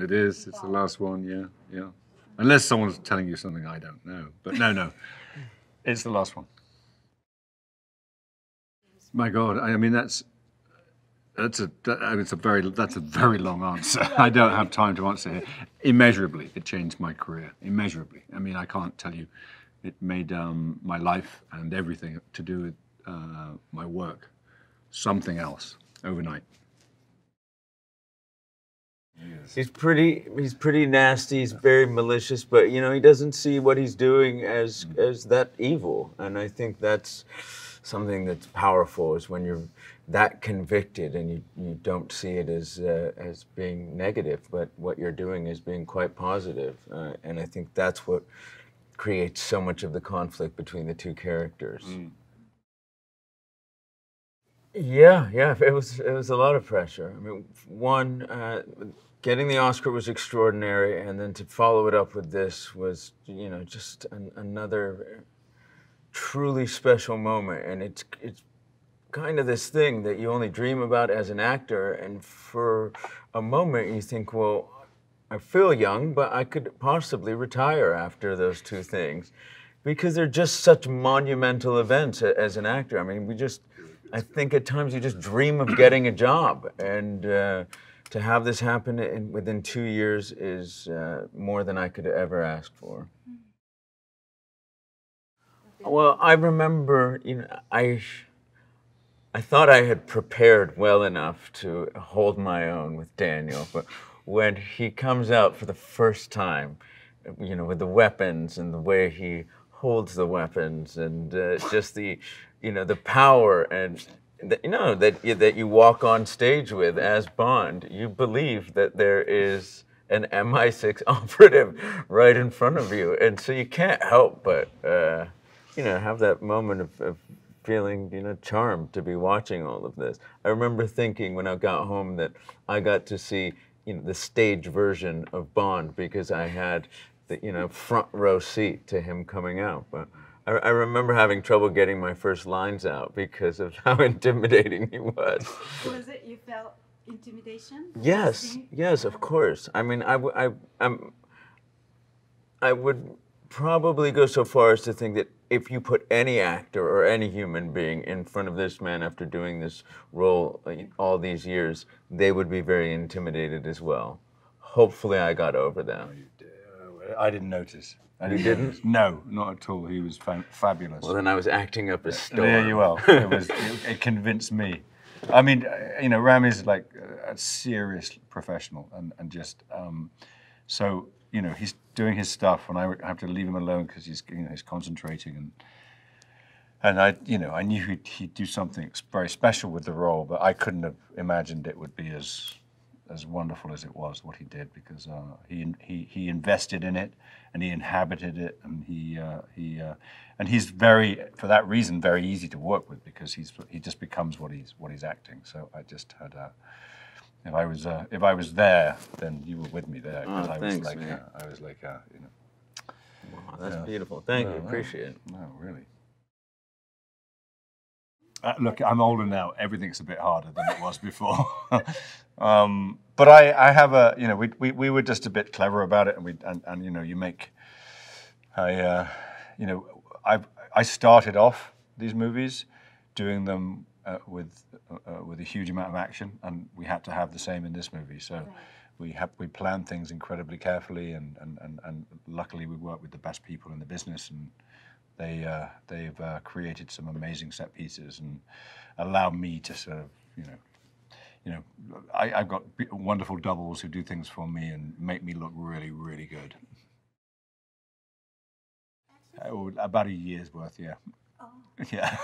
It is. It's the last one. Yeah, yeah. Unless someone's telling you something I don't know, but no, it's the last one. My God, I mean that's a very long answer. I don't have time to answer it. Immeasurably, it changed my career. Immeasurably. I mean, I can't tell you. It made my life and everything to do with my work something else overnight. He's pretty nasty. He's very malicious, but you know he doesn't see what he's doing as that evil, and I think that's something that's powerful. Is when you're that convicted and you don't see it as being negative, but what you're doing is being quite positive, and I think that's what creates so much of the conflict between the two characters. Yeah, it was a lot of pressure. I mean, one, getting the Oscar was extraordinary, and then to follow it up with this was, you know, just another truly special moment. And it's kind of this thing that you only dream about as an actor, and for a moment you think, well, I feel young, but I could possibly retire after those two things, because they're just such monumental events as an actor. I mean, I think at times you just dream of getting a job, and to have this happen within 2 years is more than I could ever ask for. Well, I remember, you know, I thought I had prepared well enough to hold my own with Daniel, but when he comes out for the first time, you know, with the weapons and the way he holds the weapons and just the, you know, the power and you know that you walk on stage with as Bond, you believe that there is an MI6 operative right in front of you, and so you can't help but you know, have that moment of feeling, you know, charmed to be watching all of this. I remember thinking when I got home that I got to see, you know, the stage version of Bond because I had the, you know, front row seat to him coming out. But I remember having trouble getting my first lines out because of how intimidating he was. Was it, you felt intimidation? Yes, of course. I mean, I would probably go so far as to think that if you put any actor or any human being in front of this man after doing this role all these years, they would be very intimidated as well. Hopefully I got over that. I didn't notice. You didn't? No, not at all. He was fabulous. Well, then I was acting up a storm. There you are. It convinced me. I mean, you know, Ram is like a serious professional and just, so, you know, he's doing his stuff and I have to leave him alone because he's, you know, he's concentrating and I, you know, I knew he'd do something very special with the role, but I couldn't have imagined it would be as wonderful as it was what he did, because he invested in it and he inhabited it, and he's very, for that reason, very easy to work with, because he just becomes what he's acting. So I just had if I was there, then you were with me there, because I was like you know. Wow, that's beautiful. Thank you. Appreciate it. No, really. Look, I'm older now. Everything's a bit harder than it was before. But I have a, you know, we were just a bit clever about it, and you know, you know, I started off these movies doing them with a huge amount of action, and we had to have the same in this movie. So we planned things incredibly carefully, and luckily we worked with the best people in the business, and they've created some amazing set pieces and allowed me to sort of, you know, I've got wonderful doubles who do things for me and make me look really, really good. About a year's worth, yeah. Oh. Yeah.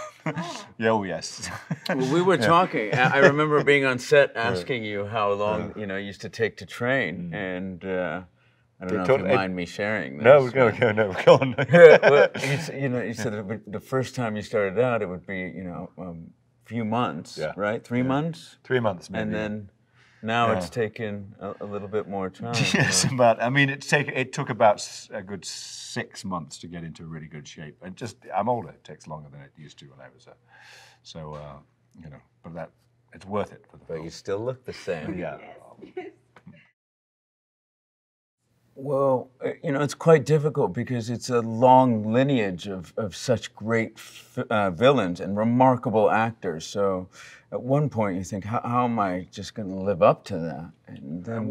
Yeah, oh yes. Well, we were talking. I remember being on set asking you how long, you know, it used to take to train, and I don't know if you mind me sharing this. No, go on. Well, you know, you said that the first time you started out, it would be, you know, a few months, right? 3 months? 3 months, maybe. And then now it's taken a little bit more time. Yes, but I mean, it took about a good 6 months to get into really good shape. And just, I'm older, it takes longer than it used to when I was so, you know, but it's worth it for the film. But you still look the same. Yeah. Well, you know, it's quite difficult because it's a long lineage of such great villains and remarkable actors. So at one point you think, how am I just going to live up to that? And then,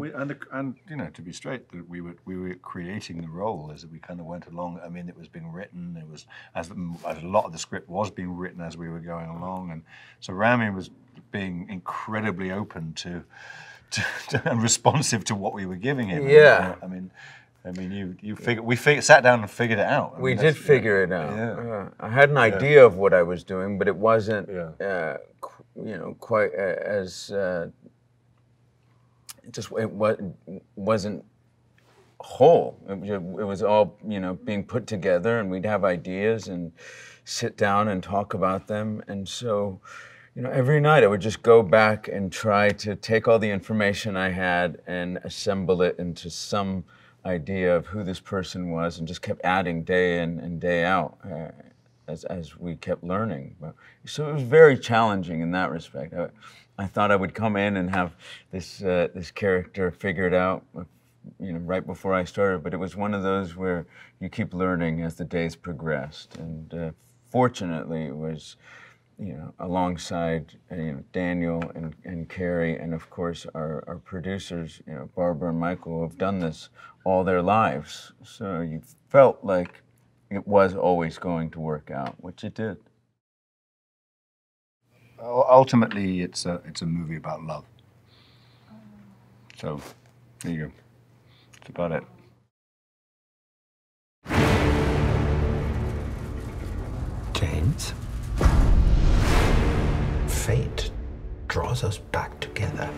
and you know, to be straight, that we were creating the role as we kind of went along. I mean, it was being written. It was as a lot of the script was being written as we were going along, and so Rami was being incredibly open to and responsive to what we were giving him. Yeah. I mean, we sat down and figured it out. We did figure it out. Yeah. I had an idea of what I was doing, but it wasn't, you know, quite as it wasn't whole. It was all, you know, being put together, and we'd have ideas and sit down and talk about them, and so. You know, every night I would just go back and try to take all the information I had and assemble it into some idea of who this person was, and just kept adding day in and day out as we kept learning. So it was very challenging in that respect. I thought I would come in and have this character figured out, you know, right before I started, but it was one of those where you keep learning as the days progressed, and fortunately it was. You know, alongside you know, Daniel and Carrie, and of course our producers, you know, Barbara and Michael, have done this all their lives. So you felt like it was always going to work out, which it did. Ultimately, it's a movie about love. So there you go. That's about it. James? Fate draws us back together.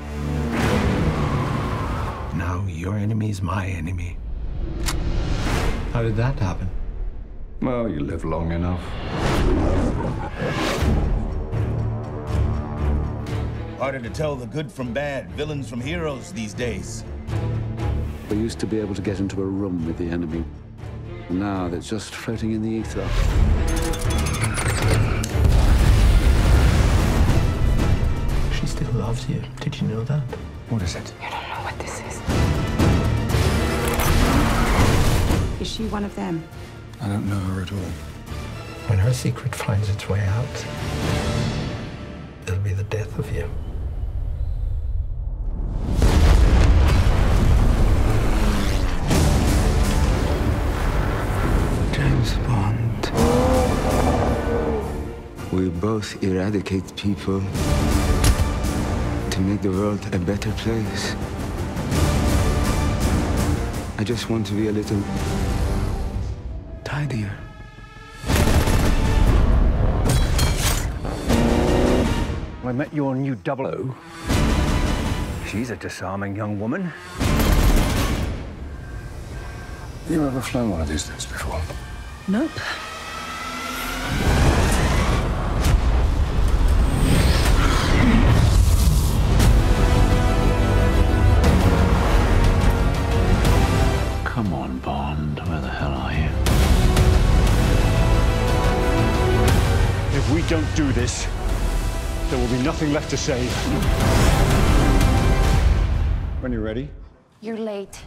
Now your enemy's my enemy. How did that happen? Well, you live long enough. Harder to tell the good from bad, villains from heroes these days. We used to be able to get into a room with the enemy. Now they're just floating in the ether. She still loves you. Did you know that? What is it? You don't know what this is. Is she one of them? I don't know her at all. When her secret finds its way out, it'll be the death of you. James Bond. We both eradicate people to make the world a better place. I just want to be a little tidier. I met your new 00. She's a disarming young woman. You ever flown one of these things before? Nope. Come on, Bond. Where the hell are you? If we don't do this, there will be nothing left to save. When you're ready. You're late.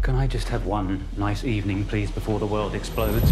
Can I just have one nice evening, please, before the world explodes?